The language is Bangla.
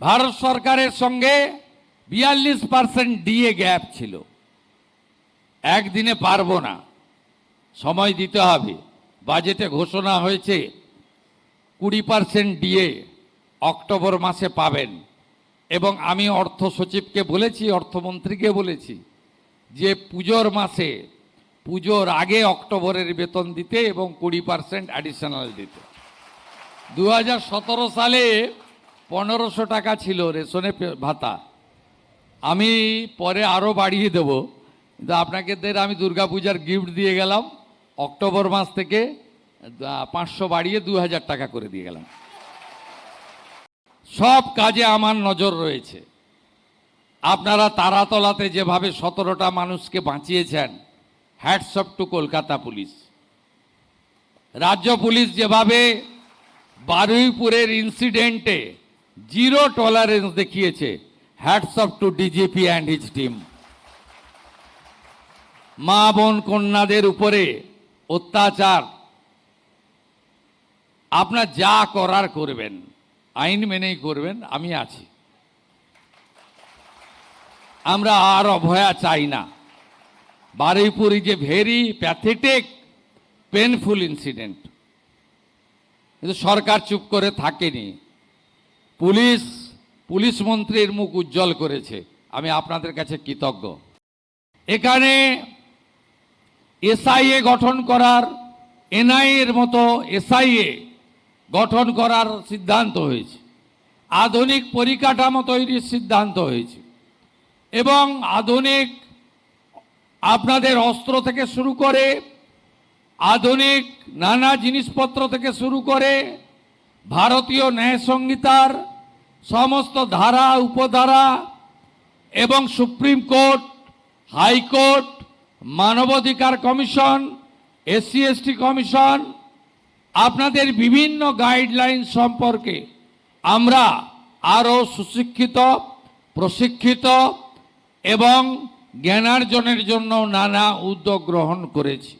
ভারত সরকারের সঙ্গে 42% ডিএ গ্যাপ ছিল। একদিনে পারবো না, সময় দিতে হবে। বাজেটে ঘোষণা হয়েছে 20% ডিএ অক্টোবর মাসে পাবেন, এবং আমি অর্থ সচিবকে বলেছি, অর্থমন্ত্রীকে বলেছি যে পুজোর মাসে, পুজোর আগে অক্টোবরের বেতন দিতে এবং 20% অ্যাডিশনাল দিতে। 2017 সালে 1500 টাকা ছিল রেশনে ভাতা, আমি পরে আরও বাড়িয়ে দেব, কিন্তু আপনাকে আমি দুর্গাপূজার গিফট দিয়ে গেলাম, অক্টোবর মাস থেকে 500 বাড়িয়ে 2000 টাকা করে দিয়ে গেলাম। সব কাজে আমার নজর রয়েছে। আপনারা তারাতলাতে যেভাবে 17টা মানুষকে বাঁচিয়েছেন, hats off to Kolkata police. রাজ্য পুলিশ যেভাবে বারুইপুরের ইনসিডেন্টে জিরো টলারেন্স দেখিয়েছে, hats off to DGP and his team. মা বোন কন্যাদের উপরে অত্যাচার, আপনার যা করার করবেন, আইন মেনেই করবেন, আমি আছি। আমরা আর অভয়া চাই না। Baruipur is a very pathetic painful incident, কিন্তু সরকার চুপ করে থাকেনি। পুলিশ মন্ত্রীর মুখ উজ্জ্বল করেছে, আমি আপনাদের কাছে কৃতজ্ঞ। এখানে এসআইএ গঠন করার, এনআইএর মতো এসআইএ গঠন করার সিদ্ধান্ত হয়েছে, আধুনিক পরিকাঠামো তৈরির সিদ্ধান্ত হয়েছে, এবং আধুনিক আপনাদের অস্ত্র থেকে শুরু করে আধুনিক নানা জিনিসপত্র থেকে শুরু করে ভারতীয় ন্যায় সংহিতার সমস্ত ধারা, উপধারা এবং সুপ্রিম কোর্ট, হাইকোর্ট, মানবাধিকার কমিশন, এসসি এসটি কমিশন, আপনাদের বিভিন্ন গাইডলাইন সম্পর্কে আমরা আরও সুশিক্ষিত, প্রশিক্ষিত এবং জ্ঞানার্জনের জন্য নানা উদ্যোগ গ্রহণ করেছি।